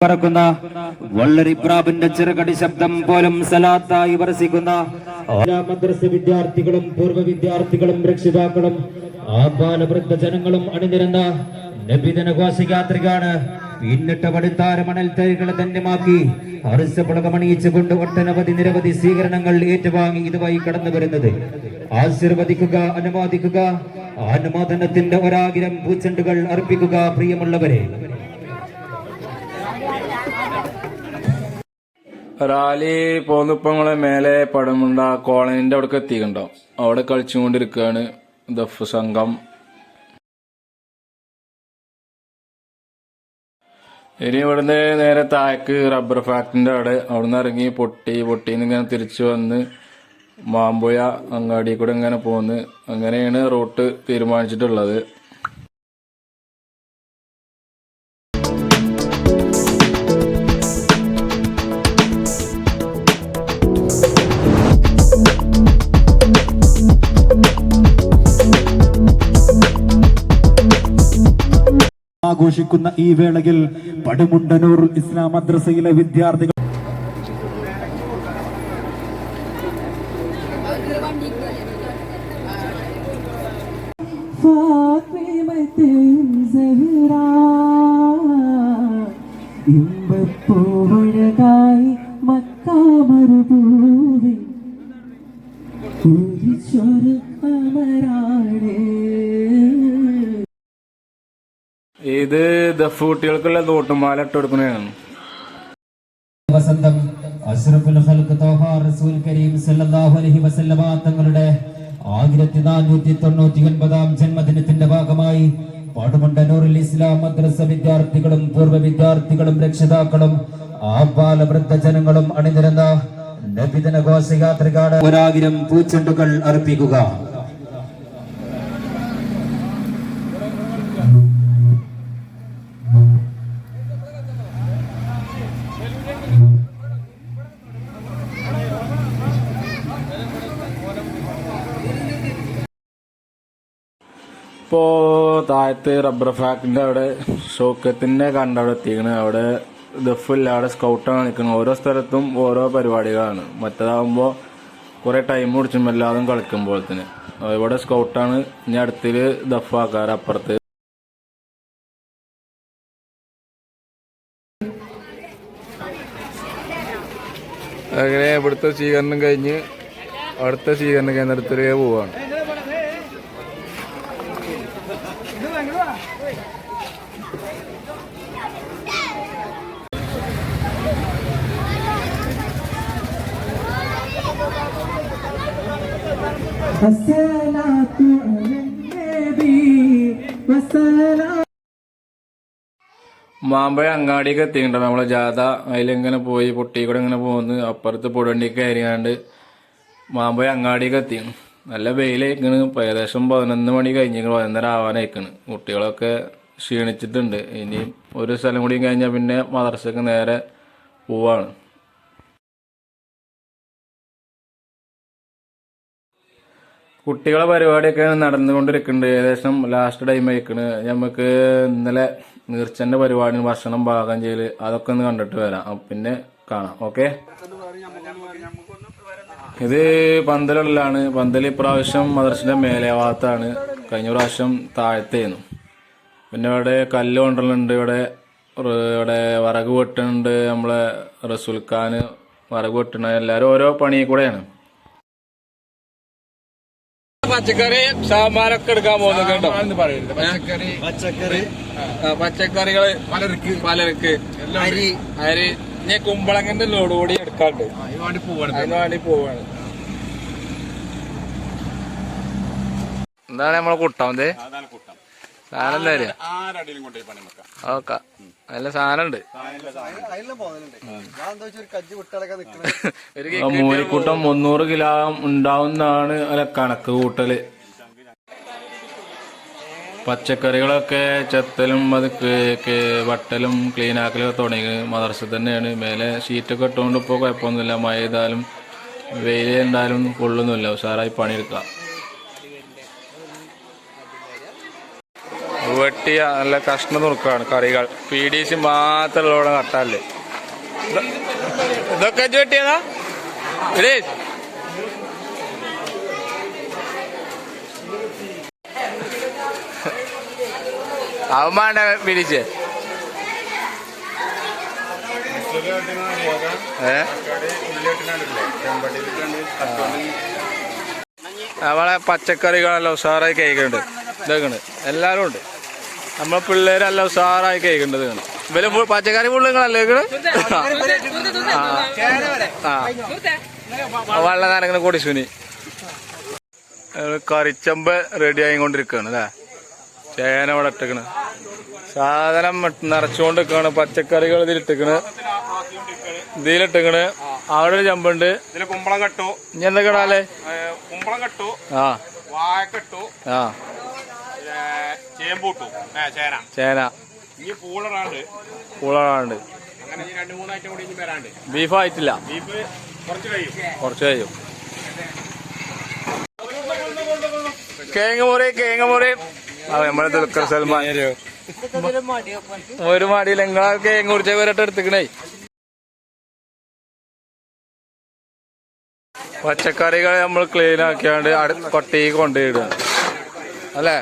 പറക്കുന്ന വള്ളരിപ്രാവിന്റെ ചെറുകടി ശബ്ദം പോലും സലാത്തായി വർഷിക്കുന്ന മദ്രസ വിദ്യാർത്ഥികളും പൂർവ്വ വിദ്യാർത്ഥികളും രക്ഷിതാക്കളും ആബാലവൃദ്ധ ജനങ്ങളും അണിനിരന്ന നബിദിന ഘോഷയാത്രികാണ്. പിന്നിട്ട പടുത്താര മണൽ തൈകളെ ധന്യമാക്കി ഹർഷപുളകമണിയിച്ചുകൊണ്ട് നിരവധി സ്വീകരണങ്ങൾ ഏറ്റുവാങ്ങി ഇതുവഴി കടന്നു വരുന്നത്. ആശീർവദിക്കുക, അനുമോദിക്കുക, അനുമോദനത്തിന്റെ ഒരായിരം പൂച്ചെണ്ടുകൾ അർപ്പിക്കുക. പ്രിയമുള്ളവരെ, റാലി പോന്നിപ്പോ നമ്മളെ മേലെ പടമുണ്ട കോളനിന്റെ അവിടെ എത്തിയിട്ടുണ്ടാവും. അവിടെ കളിച്ചുകൊണ്ടിരിക്കുകയാണ് ദഫ് സംഘം. ഇനി ഇവിടുന്ന് നേരെ താഴേക്ക് റബ്ബർ ഫാക്ടറിന്റെ അവിടുന്ന് ഇറങ്ങി പൊട്ടിന്ന് ഇങ്ങനെ തിരിച്ചു വന്ന് മാമ്പുഴ അങ്ങാടി കൂടെ ഇങ്ങനെ പോന്ന് അങ്ങനെയാണ് റൂട്ട് തീരുമാനിച്ചിട്ടുള്ളത്. ആഘോഷിക്കുന്ന ഈ വേളയിൽ പടുമുണ്ടനൂർ ഇസ്ലാം മദ്രസയിലെ വിദ്യാർത്ഥികൾ ഇമ്പപ്പൂവഴകായി മക്കാമരുഭൂവി ഇത് ദഫ് കുട്ടികൾക്കുള്ള നോട്ടുമാല ഇട്ട് കൊടുക്കുന്നതാണ്. വസന്തം അഷ്റഫുൽ ഖൽഖ് ത്വാഹ റസൂൽ കരീം സല്ലല്ലാഹു അലൈഹി വസല്ലമ തങ്ങളുടെ 1499 ജന്മദിനത്തിന്റെ ഭാഗമായി പടുമുണ്ടനൂറിൽ ഇസ്ലാം മദ്രസ വിദ്യാർത്ഥികളും പൂർവ്വ വിദ്യാർത്ഥികളും രക്ഷിതാക്കളും ആബാലവൃദ്ധ ജനങ്ങളും അണിനിരന്ന നബിദിന ഘോഷയാത്രക്കാണ് 1000 പൂച്ചെണ്ടുകൾ അർപ്പിക്കുക. ഇപ്പോ താഴത്ത് റബ്ബർ ഫാക്ടറിന്റെ അവിടെ ഷോക്കത്തിന്റെ കണ്ടവിടെ എത്തിക്കണ്. അവിടെ ദഫില്ല, അവിടെ സ്കൗട്ടാണ് നിൽക്കുന്നത്. ഓരോ സ്ഥലത്തും ഓരോ പരിപാടികളാണ്. മറ്റേതാകുമ്പോൾ കുറെ ടൈം പിടിച്ചും എല്ലാതും കളിക്കുമ്പോഴത്തിന്. ഇവിടെ സ്കൗട്ടാണ്. ഇനി അടുത്തില് ദഫാക്കാർ അപ്പുറത്ത്. അങ്ങനെ ഇവിടുത്തെ സ്വീകരണം കഴിഞ്ഞ് അടുത്ത സ്വീകരണ കേന്ദ്രത്തിലേക്ക് പോവാണ്. മാമ്പഴ അങ്ങാടിയൊക്കെ എത്തിയിട്ടുണ്ടോ നമ്മളെ ജാഥ. അതിലിങ്ങനെ പോയി പൊട്ടി കൂടെ ഇങ്ങനെ പോകുന്നു. അപ്പുറത്ത് പൊടണ്ടിക്ക് കയറിയാണ്ട് മാമ്പഴ അങ്ങാടിയൊക്കെ എത്തിയാണ്. നല്ല വെയിലേക്കണ്. ഏകദേശം 11 മണി കഴിഞ്ഞിരിക്കണം. 11:30 ആവാനായിക്കണ്. കുട്ടികളൊക്കെ ക്ഷീണിച്ചിട്ടുണ്ട്. ഇനി ഒരു സ്ഥലം കൂടി കഴിഞ്ഞാൽ പിന്നെ മദ്രസക്ക് നേരെ പോവാണ്. കുട്ടികളെ പരിപാടിയൊക്കെ നടന്നുകൊണ്ടിരിക്കുന്നുണ്ട്. ഏകദേശം ലാസ്റ്റ് ടൈം ആയിക്കണ്. നമുക്ക് ഇന്നലെ നീർച്ചന്റെ പരിപാടി, ഭക്ഷണം പാകം ചെയ്യല്, അതൊക്കെ ഒന്ന് കണ്ടിട്ട് വരാം. പിന്നെ കാണാം. ഓക്കെ, ഇത് പന്തലുള്ളതാണ്. പന്തൽ ഇപ്രാവശ്യം മദ്രസിന്റെ മേലെ ഭാഗത്താണ്. കഴിഞ്ഞ പ്രാവശ്യം താഴത്തേന്നു. പിന്നെ ഇവിടെ കല്ല് കൊണ്ടുള്ളുണ്ട്. ഇവിടെ വിറക് വെട്ടുന്നുണ്ട്. നമ്മളെ റസൂൽ ഖാന് വിറക് വെട്ടണ. എല്ലാരും ഓരോ പണി കൂടെയാണ്. പച്ചക്കറി സാമ്പാറൊക്കെ എടുക്കാൻ പോകുന്നത് കേട്ടോ. പച്ചക്കറികള് പലർക്ക് അരി ഞാൻ കുമ്പളങ്ങന്റെ ലോഡ് കൂടി എടുക്കാണ്ട് അതിന് വേണ്ടി പോവാണ്. എന്താണ് നമ്മളെ കുട്ടാമത് സാധനം തരാ. ഓക്കെ, നല്ല സാധനം ഉണ്ട്. മൂരിക്കൂട്ടം 300 കിലോ ഉണ്ടാവുന്നതാണ് അല്ല കണക്ക് കൂട്ടല്. പച്ചക്കറികളൊക്കെ ചെത്തലും അത് വട്ടലും ക്ലീനാക്കലും തുടങ്ങി മദ്രസ തന്നെയാണ്. മേലെ ഷീറ്റൊക്കെ ഇട്ടുകൊണ്ട് ഇപ്പോൾ കുഴപ്പമൊന്നുമില്ല. മഴ ചെയ്താലും വെയിൽ ഉണ്ടായാലും കൊള്ളുന്നില്ല. ഉഷാറായി പണിയെടുക്കാം. വെട്ടി വെട്ടിയ നല്ല കഷ്ണം നുറുക്കാണ് കറികൾ. PDC മാത്രമുള്ള കട്ടല്ലേ ഇതൊക്കെ വെട്ടിയതാ. അവന്മാരുടെ പിടിച്ച് അവളെ പച്ചക്കറികളെല്ലാം ഉഷാറായി കഴിക്കുന്നുണ്ട്. ഇതൊക്കെയാണ് എല്ലാവരും ഉണ്ട്. നമ്മളെ പിള്ളേരെല്ലാം ഉഷാറായി കഴിക്കുന്നുണ്ട്. ഇവര് പച്ചക്കറി പുള്ളിങ്ങളല്ലേ വെള്ളം നനങ്ങനെ കൊടിസുനി കറിച്ചമ്പ് റെഡി ആയിക്കൊണ്ടിരിക്കുകയാണ് അല്ലേ. ചേന ഇവിടെ ഇട്ടിക്കണ്, സാധനം നിറച്ചുകൊണ്ട് നിൽക്കുകയാണ്. പച്ചക്കറികൾ ഇതിലിട്ടിക്കണ്, ഇതിലിട്ടിക്കണ്. അവിടെ ഒരു ചമ്പുണ്ട്. കുമ്പളം കെട്ടു. ഇനി എന്തൊക്കെ ഇടാല്ലേ? കുമ്പളം കെട്ടു, ആ വാഴക്കെട്ടു, ആ ചേമ്പൂട്ടു, ചേന. ചേന ഇനി പൂളറാണ്ട്. പൂളാണ്ട്. അങ്ങനെ 2-3 ഐറ്റം കൂടി ഇനി വരാണ്ട്. ബീഫ് ആയിട്ടില്ല. ബീഫ് കുറച്ച് കഴിയും. കുറച്ച് കഴിയും. കേങ്ങ മുറി നമ്മളെ ദുൽഖർ സൽമാൻ ഒരു മടിയിൽ നിങ്ങളെ കേങ്ങ കുറിച്ച വരട്ടെ എടുത്തിക്കണേ. പച്ചക്കറികൾ നമ്മൾ ക്ലീൻ ആക്കിയാണ്ട് കൊട്ടയ്ക്ക് കൊണ്ടുപോയിടുക അല്ലേ.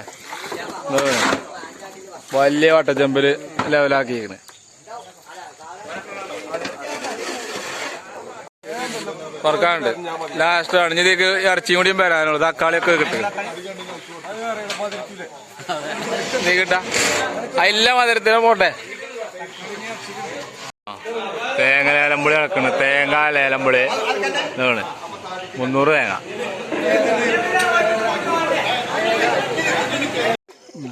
വലിയ വട്ടച്ചമ്പില് ലെവലാക്കിക്കണ്. കുറക്കാനുണ്ട്. ലാസ്റ്റ് ആണ് ഇതിക്ക് ഇറച്ചിയും കൂടിയും വരാനുള്ളൂ. തക്കാളിയൊക്കെ കിട്ടുക നീ കിട്ടാ എല്ലാ മധുരത്തിനും പോട്ടെ. തേങ്ങ ലേലമ്പുളി നടക്കണ്. തേങ്ങ ലേലമ്പുളി ഇതാണ് 300 തേങ്ങ.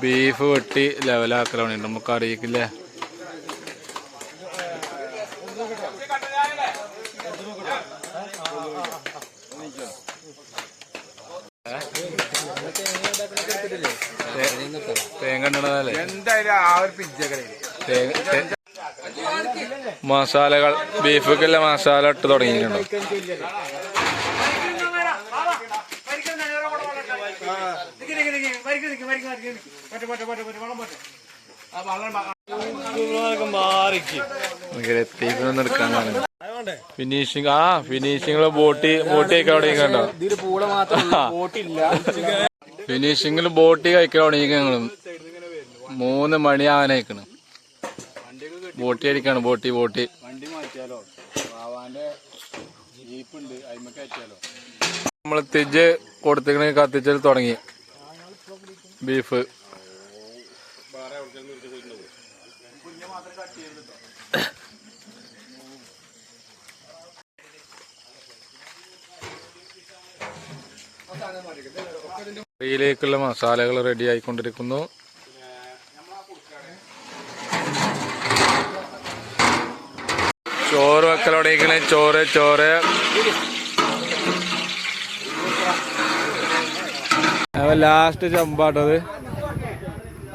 ബീഫ് വെട്ടി ലെവലാക്കലാണ് നമുക്ക് അറിയിക്കില്ലേ. തേങ്ങ ഉണ്ടല്ലേ മസാലകൾ ബീഫൊക്കെല്ലാം മസാല ഇട്ട് തുടങ്ങിയിട്ടുണ്ടോ. എടുക്കാനാണ് ഫിനിഷിങ്. ഫിനിഷിങ്ങില് ബോട്ടി കഴിക്കണ്ടോ. ഫിനിഷിങ്ങില് ബോട്ടി കഴിക്കാൻ തുടങ്ങിയിരിക്കും ഞങ്ങള്. 3 മണിയാവാനായിക്കണ്. ബോട്ടി അടിക്കാണ്. ബോട്ടി നമ്മള് തിജ് കൊടുത്തിക്കണ കത്തിച്ചൽ തുടങ്ങി. ബീഫ് കറിയിലേക്കുള്ള മസാലകൾ റെഡി ആയിക്കൊണ്ടിരിക്കുന്നു. ചോറ് വെക്കലോടേക്കണേ. ചോറ് ലാസ്റ്റ് ചമ്പാട്ടത്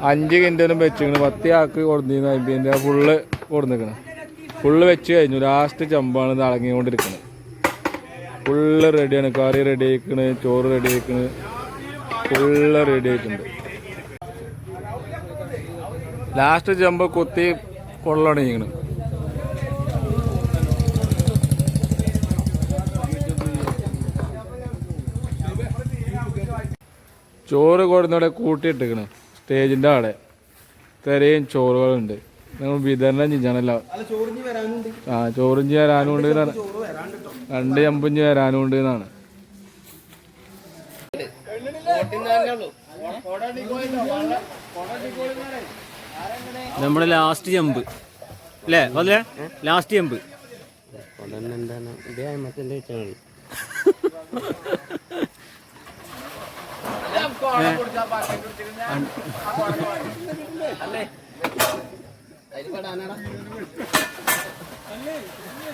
5 കിൻഡലും വെച്ചിക്കണ്. 10 ആൾക്ക് കൊടുത്തിരുന്നു. 50 ഫുള്ള് കൊടുത്തിക്കണ്. ഫുള്ള് വെച്ച് കഴിഞ്ഞു. ലാസ്റ്റ് ചമ്പാണ് ഇത് അടങ്ങിക്കൊണ്ടിരിക്കുന്നത്. ഫുള്ള് റെഡിയാണ്. കറി റെഡി ആയിക്കണ്, ചോറ് റെഡി ആയിക്കണ്, ഫുള്ള് റെഡി ആയിട്ടുണ്ട്. ലാസ്റ്റ് ചമ്പ് കുത്തി കൊള്ളടങ്ങിക്കണ്. ചോറ് കൊടുന്നവിടെ കൂട്ടിയിട്ടിക്കണ്. സ്റ്റേജിൻ്റെ അവിടെ തെരയും ചോറുകളുണ്ട്. നമ്മൾ വിതരണം ചെയ്യാനല്ലോ. ചോറിഞ്ചി വരാനും ഉണ്ട്. 2 ചമ്പുഞ്ചി വരാനും ഉണ്ട് എന്നാണ്. നമ്മുടെ ലാസ്റ്റ് ജമ്പ് അല്ലേ? അതല്ലേ ലാസ്റ്റ് ജമ്പ്.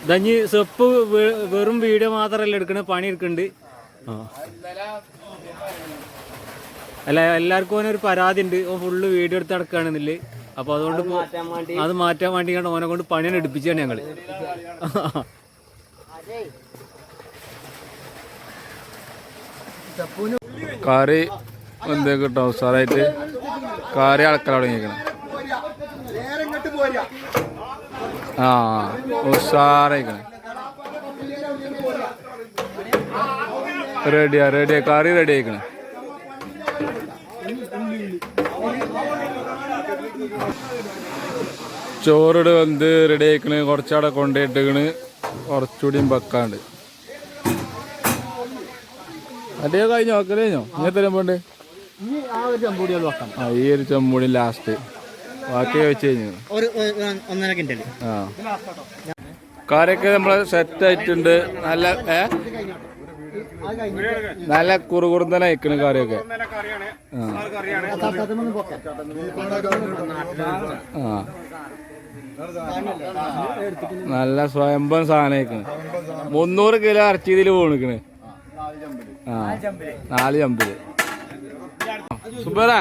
ദഞ്ഞി സെപ്പ് വെറും വീഡിയോ മാത്രല്ല എടുക്കണ, പണി എടുക്കണ്ട്. അല്ല, എല്ലാവർക്കും ഓനൊരു പരാതി ഉണ്ട്. ഓൻ ഫുള്ള് വീഡിയോ എടുത്ത് നടക്കുകയാണെന്നില്ലേ. അപ്പൊ അതുകൊണ്ട് അത് മാറ്റാൻ വേണ്ടി കണ്ട് ഓനെ കൊണ്ട് പണിയാണ് എടുപ്പിച്ചാണ് ഞങ്ങള്. കറി എന്തൊക്കെ കിട്ടും സാറായിട്ട് കറി അളക്കൽ തുടങ്ങിയിരിക്കണം. ആ ഉഷാറായിക്കണം. റെഡിയാ കറി റെഡി ആയിക്കണം. ചോറിട് വന്ന് റെഡി ആയിക്കണ്. കുറച്ചവിടെ കൊണ്ടുപോയിട്ടിക്കണ്. കുറച്ചുകൂടിയും വെക്കാണ്ട്. അതേ കഴിഞ്ഞോ കഴിഞ്ഞോ? ഇങ്ങനത്തെ ചെമ്പുണ്ട്. ഈ ഒരു ചെമ്പൂടി ലാസ്റ്റ്. ബാക്കി വെച്ച് കഴിഞ്ഞു. ആ കറിയൊക്കെ നമ്മള് സെറ്റ് ആയിട്ടുണ്ട്. നല്ല കുറുകുറുന്നനെ അയക്കണ് കറിയൊക്കെ. ആ നല്ല സ്വയംഭം സാധനം അയക്കണ്. 300 കിലോ ഇറച്ചി ഇതിൽ പോണിക്കണ്. ആ 4 ചമ്പില്. സുബറ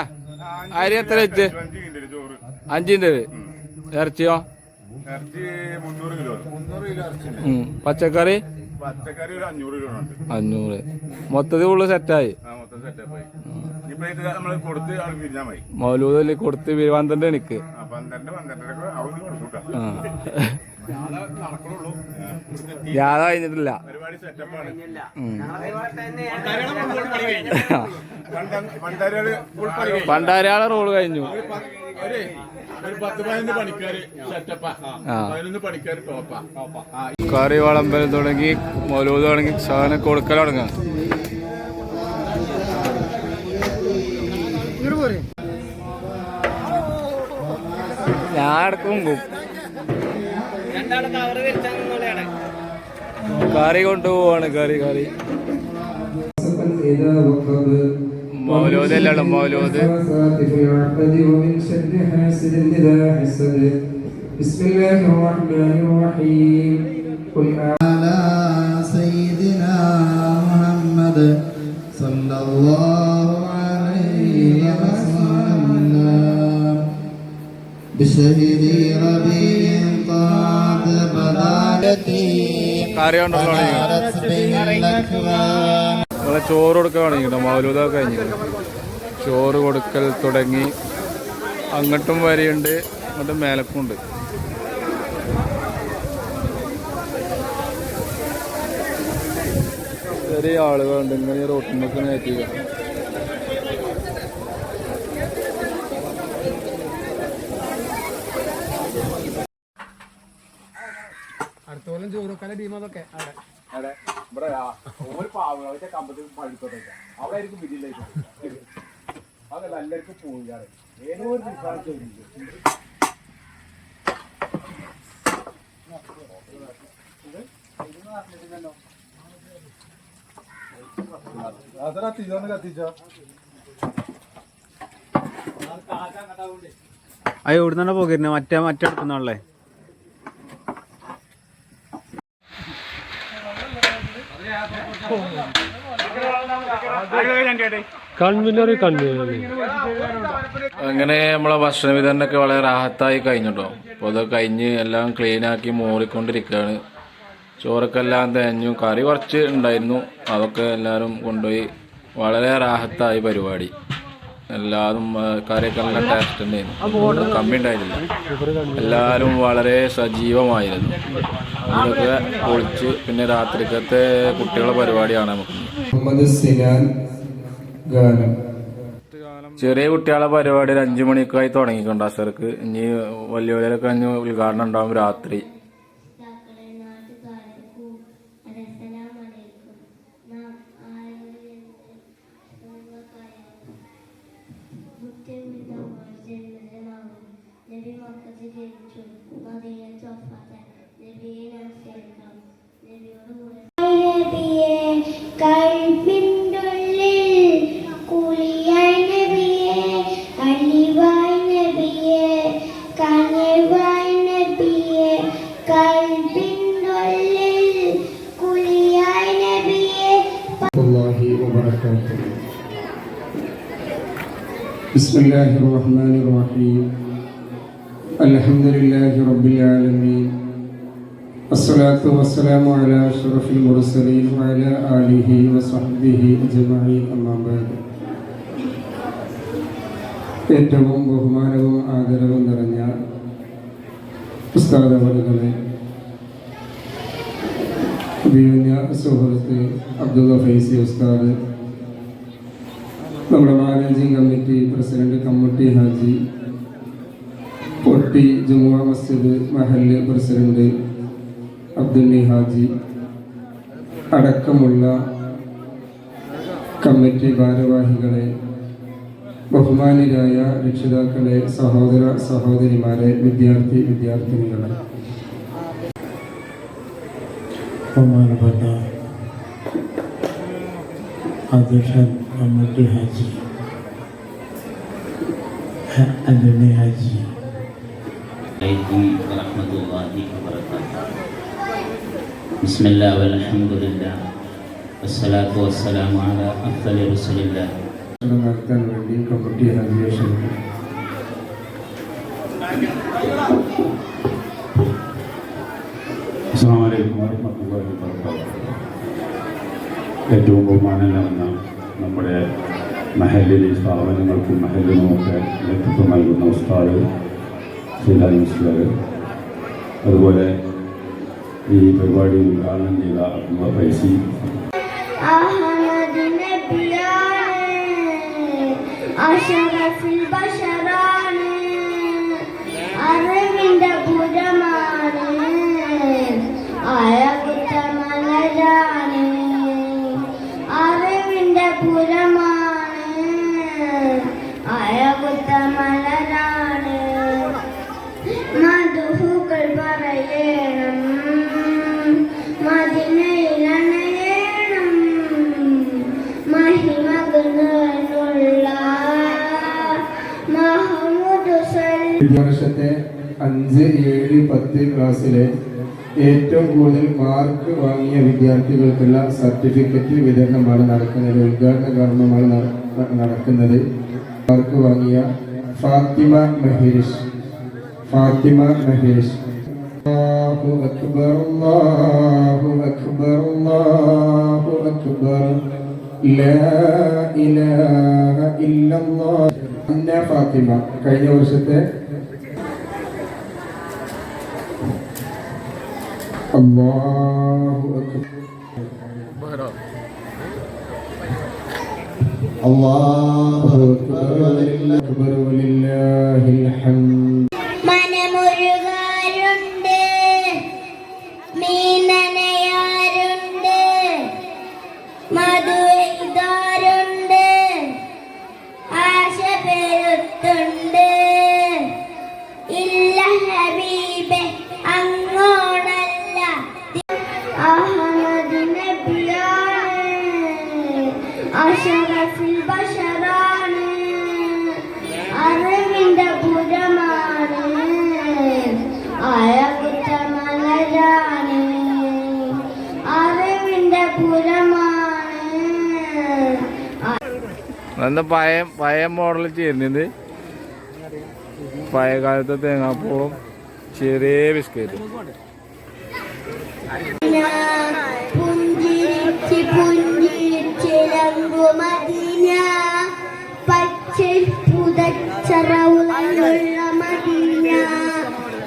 അരി എത്ര വെച്ച്? 5 ഇറച്ചിയോ? പച്ചക്കറി 500. മൊത്തത്തിൽ ഫുള്ള് സെറ്റായി. മൗലൂദ് കൊടുത്ത് 12 എനിക്ക്. യാത കഴിഞ്ഞിട്ടില്ല. പണ്ടാരയാളെ റോള് കഴിഞ്ഞു. കറി വിളമ്പൽ തുടങ്ങി. മൗലൂദ് തുടങ്ങി. സാധനം കൊടുക്കൽ തുടങ്ങാം. ഞാൻ അടക്കും കറി കൊണ്ടുപോവാണ്. കറി മൗലൂദല്ലാണ്. മൗലൂദ് കറി കൊണ്ടുള്ള ചോറ് കൊടുക്കാൻ തുടങ്ങിട്ടോ. മൗലൂദൊക്കെ കഴിഞ്ഞിട്ട് ചോറ് കൊടുക്കൽ തുടങ്ങി. അങ്ങോട്ടും വരെയുണ്ട്, അങ്ങോട്ടും മേലക്കുണ്ട്. ചെറിയ ആളുകളുണ്ട്. ഇങ്ങനെ റോട്ടിനൊക്കെ കയറ്റിയ അടുത്തോളം ചോറുക്കാല ടീമൊക്കെ എല്ലാവർക്കും പോയി ഏതോ ഒരു അയ്യോ ഇവിടെ തന്നെ പോകരുന്നേ. മറ്റേ എടുക്കുന്നാളേ. അങ്ങനെ നമ്മളെ ഭക്ഷണ വിതരണമൊക്കെ വളരെ റാഹത്തായി കഴിഞ്ഞിട്ടോ. അപ്പോൾ അത് കഴിഞ്ഞ് എല്ലാം ക്ലീനാക്കി മോറിക്കൊണ്ടിരിക്കുകയാണ്. ചോറൊക്കെ എല്ലാം തേഞ്ഞു. കറി കുറച്ച് ഉണ്ടായിരുന്നു. അതൊക്കെ എല്ലാവരും കൊണ്ടുപോയി. വളരെ റാഹത്തായി പരിപാടി. എല്ലാതും കറിയൊക്കെ നല്ല ടേസ്റ്റ് ഉണ്ടായിരുന്നു. കമ്മി ഉണ്ടായിരുന്നില്ല. എല്ലാവരും വളരെ സജീവമായിരുന്നു. അതൊക്കെ പൊളിച്ച് പിന്നെ രാത്രിക്കത്തെ കുട്ടികളുടെ പരിപാടിയാണ് നമുക്ക്. ചെറിയ കുട്ടികളെ പരിപാടി ഒരു 5 മണിക്കായി തുടങ്ങിക്കൊണ്ട് അസർക്ക്. ഇനി വലിയവരൊക്കെ കഴിഞ്ഞ് ഉദ്ഘാടനം ഉണ്ടാവും രാത്രി. بسم الله الرحمن الرحيم الحمد لله رب العالمين الصلاة والسلام على أشرف المرسلين وعلى آله وصحبه أجمعين أما بعد ഏറ്റവും ബഹുമാനവും ആദരവും നിറഞ്ഞ ഉസ്താദ് അവറുകളെ, അഭിമന്യ സുഹൃത്ത് അബ്ദുള്ള ഫൈസി ഉസ്താദ്, നമ്മുടെ managing committee president committee Haji, പൊട്ടി ജുമുഅ മസ്ജിദ് മഹല്ല് പ്രസിഡന്റ് അബ്ദുല്ലി ഹാജി അടക്കമുള്ള കമ്മിറ്റി ഭാരവാഹികളെ, ബഹുമാന്യരായ രക്ഷിതാക്കളെ, സഹോദര സഹോദരിമാരെ, വിദ്യാർത്ഥിനികളെ, ബഹുമാനപ്പെട്ട അധ്യക്ഷൻ കമ്മിറ്റി ഹാജി അബ്ദുല്ലി ഹാജി, ബിസ്മില്ലാഹി വൽഹംദുലില്ലാഹ് വസ്സലാത്തു വസ്സലാമു അലാ അഫ്ദലി റസൂലില്ലാഹ്. നടത്താൻ വേണ്ടി കമ്മിറ്റി ഹാജിയെ ക്ഷണിക്കുന്നു. അസ്സലാമു അലൈക്കും വറഹ്മത്തുള്ളാഹി വബറകാതുഹു. ഏറ്റവും ബഹുമാനം നിറഞ്ഞ നമ്മുടെ മഹല്ലിലെ സ്ഥാപനങ്ങൾക്കും മഹല്ലിനുമൊക്കെ നേതൃത്വം നൽകുന്ന ഉസ്താദ് സീലാൽ മുസ്ലിയാർ, അതുപോലെ ഈ പരിപാടി ഉദ്ഘാടനം ചെയ്ത അബ്ദുള്ള ഫൈസി, അഷറഫുൽ ബശറാണ്, അറിവിന്റെ പുരമാണ്, അഴകുറ്റ മലരാണ്, അറിവിന്റെ പുരമാണ്, അഴകുറ്റ മലരാണ്. മധുഹുകൾ പറയണം, മദിനയിലണയണം, മഹിമകളുള്ള മഹമൂദ് ഈ വർഷത്തെ 5, 7, 10 ക്ലാസ്സിലെ ഏറ്റവും കൂടുതൽ മാർക്ക് വാങ്ങിയ വിദ്യാർത്ഥികൾക്കുള്ള സർട്ടിഫിക്കറ്റ് വിതരണമാണ് നടക്കുന്നത്. ഉദ്ഘാടന കർമ്മമാണ് നടക്കുന്നത്. മാർക്ക് വാങ്ങിയ ഫാത്തിമ മഹേഷ്. അല്ലാഹു അക്ബർ, അല്ലാഹു അക്ബർ, അല്ലാഹു അക്ബർ, ലാ ഇലാഹ ഇല്ലല്ലാഹ്. അന്ന ഫാത്തിമ കഴിഞ്ഞ വർഷത്തെ അല്ലാഹു അക്ബർ, അല്ലാഹു അക്ബർ വലില്ലാഹിൽ ഹംദ്. മനമുരുകാരുണ്ട്, മീനനയാരുണ്ട്, മധുവെയ്താരുണ്ട്, ആശ പെരുത്തുണ്ട്, ഇല്ല ഹബീബെ അങ്ങോടല്ല അഹമ്മദ് നബിയാണ്, അഷറഫുൽ ബശറാണ്, അറിവിന്റെ പുരമാണ്, അഴകുറ്റ മലരാണ്, അറിവിന്റെ പുരമാണ്. അന്ന് പഴയ മോഡൽ ചെയ്യുന്നത്, പഴയ കാലത്തെ തേങ്ങാപ്പൂളും ചെറിയ ബിസ്ക്കറ്റ്. പുഞ്ചിരിച്ച് പുഞ്ചിരിച്ചിലങ്കു മദീന, പച്ച പുതച്ചറവുള്ള മദീന,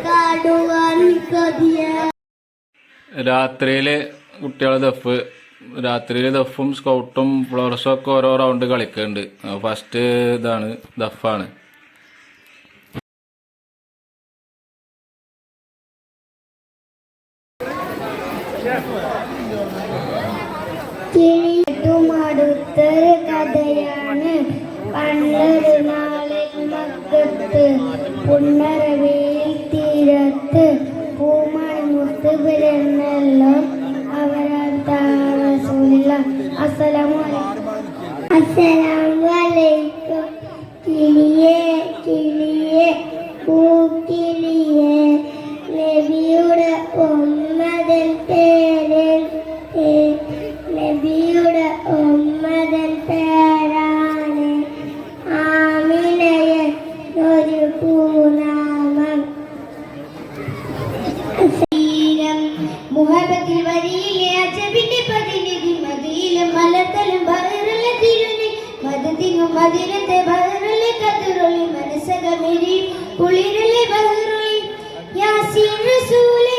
കാടുവാൻ കൊതിയ. രാത്രിയില് കുട്ടികളെ രാത്രിയില് ദഫും സ്കൗട്ടും ഫ്ലോറസും ഒക്കെ ഓരോ റൗണ്ട് കളിക്കുന്നുണ്ട്. ഫസ്റ്റ് ഇതാണ് ദഫാണ്. അടുത്തൊരു കഥയാണ്. പണ്ടൊരു നാളിൽ മക്കത്ത് പുണ്ണരവേൽ തീരത്ത് പൂമണിമുത്ത് പിറന്നല്ലോ അവരാ. അസ്സലാമലൈക്കും. കിളിയേ കിളിയേ പൂക്കിളിയേ, നബിയുടെ ഉമ്മതൻ പേര്, നബിയുടെ ഉമ്മതൻ പേരാണ് ആമിനയെ ഒരു പൂനാമം. മുഹബത്തിൽ വരിയിലെ അജബിന്റെ പ്രതിനിധി, മതിയിലും മലത്തലും ബഹറുള്ള തിരുനി, മതത്തിനും മതിരത്തെ ബഹറുള്ള കതിരൊളി, കമരി കുളിരലെ ബഹറുൽ യാസീൻ റസൂലേ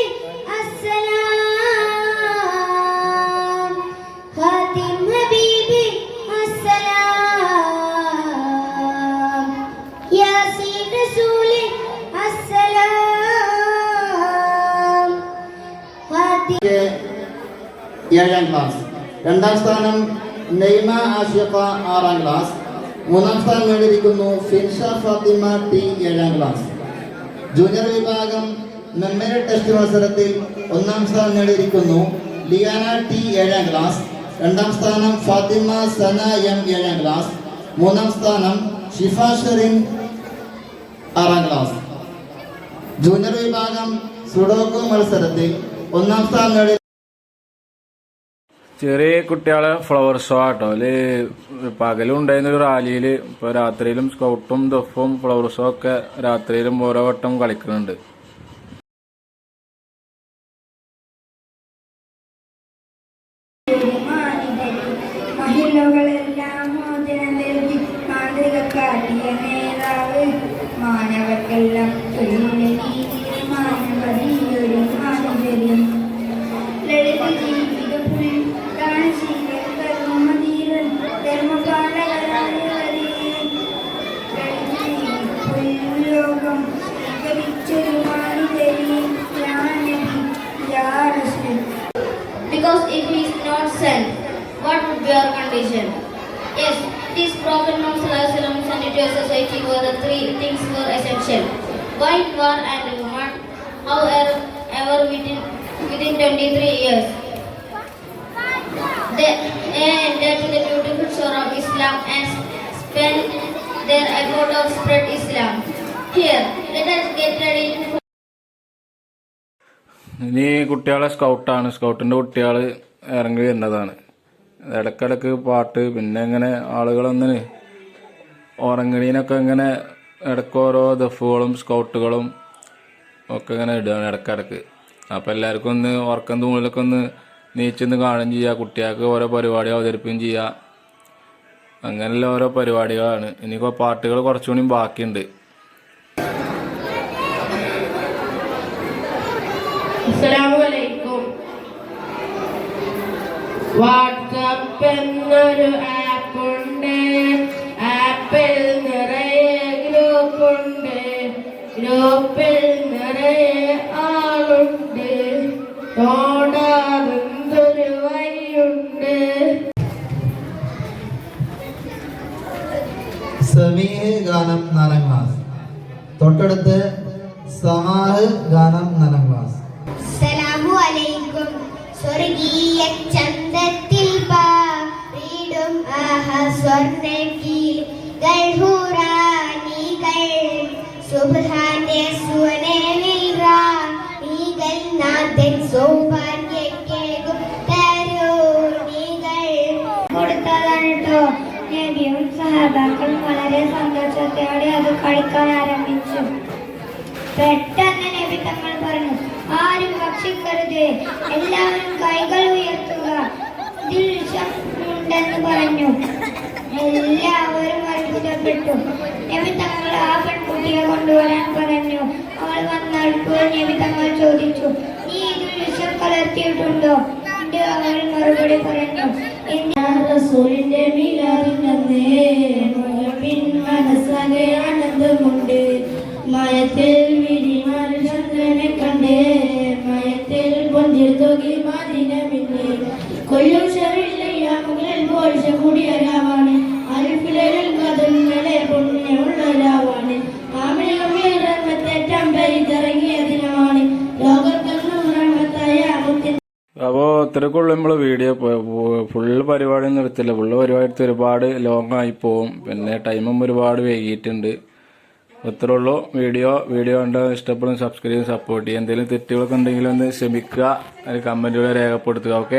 അസ്സലാം ഖാതിം ഹബീബി അസ്സലാം യാസീൻ റസൂലേ അസ്സലാം ഖാതിം 7ാം ക്ലാസ്. 2ാം സ്ഥാനം നെയ്മ ആഷിഖ 6ാം ക്ലാസ്. 3ാം സ്ഥാനം നേടിയിരിക്കുന്നു ഫിൻഷ ഫാത്തിമ ടി 7ാം ക്ലാസ്. ജൂനിയർ വിഭാഗം മെമ്മറി ടെസ്റ്റ് മത്സരത്തിൽ 1ാം സ്ഥാനം നേടിയിരിക്കുന്നു ലിയാന ടി 7ാം ക്ലാസ്. 2ാം സ്ഥാനം ഫാത്തിമ സന എം 7ാം ക്ലാസ്. 3ാം സ്ഥാനം ഷിഫ ഷെറിൻ 6ാം ക്ലാസ്. ജൂനിയർ വിഭാഗം സുഡോക്കു മത്സരത്തിൽ 1ാം സ്ഥാനം നേടി ചെറിയ കുട്ടികളെ ഫ്ലവർ ഷോ ആട്ടോ. അതില് പകലും ഉണ്ടായിരുന്ന ഒരു റാലിയില് ഇപ്പൊ രാത്രിയിലും സ്കൗട്ടും ദഫും ഫ്ലവർ ഷോ ഒക്കെ രാത്രിയിലും ഓരോ വട്ടം കളിക്കുന്നുണ്ട്. മാനവർക്കെല്ലാം ലളിത ജീവിത ലോകം because if he is not sent, what would be our condition? Yes, this Prophet Muhammad sent it to a society where the three things were essential: wife, war, and woman. However, within 23 years, they entered to the beautiful shore of Islam and spent their effort to spread Islam. Here, let us get ready for ഇനി കുട്ടികളെ സ്കൗട്ടാണ്. സ്കൗട്ടിന്റെ കുട്ടികൾ ഇറങ്ങി വരുന്നതാണ്. ഇടക്കിടക്ക് പാട്ട്, പിന്നെ ഇങ്ങനെ ആളുകളൊന്നിന് ഉറങ്ങണീനൊക്കെ ഇങ്ങനെ ഇടയ്ക്ക് ഓരോ ദഫുകളും സ്കൗട്ടുകളും ഒക്കെ ഇങ്ങനെ ഇടുകയാണ് ഇടക്കിടക്ക്. അപ്പം എല്ലാവർക്കും ഒന്ന് ഉറക്കം തൂണിലൊക്കെ ഒന്ന് നീച്ചൊന്ന് കാണുകയും ചെയ്യുക. കുട്ടികൾക്ക് ഓരോ പരിപാടി അവതരിപ്പിക്കുകയും ചെയ്യുക. അങ്ങനെയുള്ള ഓരോ പരിപാടികളാണ്. ഇനിയിപ്പോൾ പാട്ടുകൾ കുറച്ചുകൂടി ബാക്കിയുണ്ട്. അസ്സലാമുഅലൈക്കും. വാട്സ്ആപ്പ് എന്നൊരു ആപ്പുണ്ട്. ആപ്പിൽ നിറയെ ഗ്രൂപ്പുണ്ട്. ഗ്രൂപ്പിൽ നിറയെ ആളുണ്ട്. തോടാറുന്നൊരു വഴിയുണ്ട്. സമീഹ് ഗാനം 4ാം ക്ലാസ്. തൊട്ടടുത്ത് സമാഹ് ഗാനം 4ാം ക്ലാസ്. അസ്സലാമുഅലൈക്കും. സ്വർഗീയ ചന്തത്തിൽ പാടും സ്വർണ്ണക്കിളികൾ ഹുറാനികൾ സുബ്ഹാന്റെ സുവനേവിൽ റാണികൾ നാഥൻ സൗഭാഗ്യക്കേകും തരുണികൾ. കൊടുത്തതാണ് കേട്ടോ. നബിയും സഹാബാക്കളും വളരെ സന്തോഷത്തോടെ അത് കളിക്കാൻ ആരംഭിച്ചു. പെട്ടെന്ന് നബി തങ്ങൾ പറഞ്ഞു, ആരും ഭക്ഷിക്കരുത്, എല്ലാവരും കൈകൾ ഉയർത്തുക, ഇതിൽ വിഷമുണ്ടെന്ന് പറഞ്ഞു. എല്ലാവരും അത്ഭുതപ്പെട്ടു. നബി തങ്ങൾ ആ പെൺകുട്ടിയെ കൊണ്ടുവരാൻ പറഞ്ഞു. അവൾ വന്നപ്പോൾ നബി തങ്ങൾ ചോദിച്ചു, നീ ഇതിൽ വിഷം കലർത്തിയിട്ടുണ്ടോ? അവൾ മറുപടി പറഞ്ഞു, റസൂലിന്റെ മനസ്സാകെ ആനന്ദമുണ്ട്. മയത്തിൽ വിരിമാൽ ചന്ദ്രനെ കണ്ടേ, മയത്തിൽ പൊഞ്ചിൽ തൂകി മാതിരമില്ലേ. കൊല്ലും ശരീരയ്യ മുകളിൽ പോഴ്ച കൂടിയ രാവാണ്. അൽഫിലേൽ കഥങ്ങളെ പുണ്യമുള്ള രാവാണ്. ആമിനത്തേറ്റം പെയ്തിറങ്ങിയ ദിനമാണ്. ലോകത്തൊന്നും റഹ്മത്തായ മുത്തിൻ. അപ്പോൾ ഇത്രക്കുള്ള നമ്മൾ വീഡിയോ ഫുള്ള് പരിപാടി നിർത്തില്ല. ഫുള്ള് പരിപാടി എടുത്ത് ഒരുപാട് ലോങ് ആയി പോവും. പിന്നെ ടൈമും ഒരുപാട് വൈകിയിട്ടുണ്ട്. ഇത്രേ ഉള്ളൂ വീഡിയോ കണ്ട് ഇഷ്ടപ്പെടും, സബ്സ്ക്രൈബ് ചെയ്ത് സപ്പോർട്ട് ചെയ്യുക. എന്തെങ്കിലും തെറ്റുകളൊക്കെ ഉണ്ടെങ്കിൽ ഒന്ന് ക്ഷമിക്കുക, കമൻറ്റുകൾ രേഖപ്പെടുത്തുക. ഓക്കെ.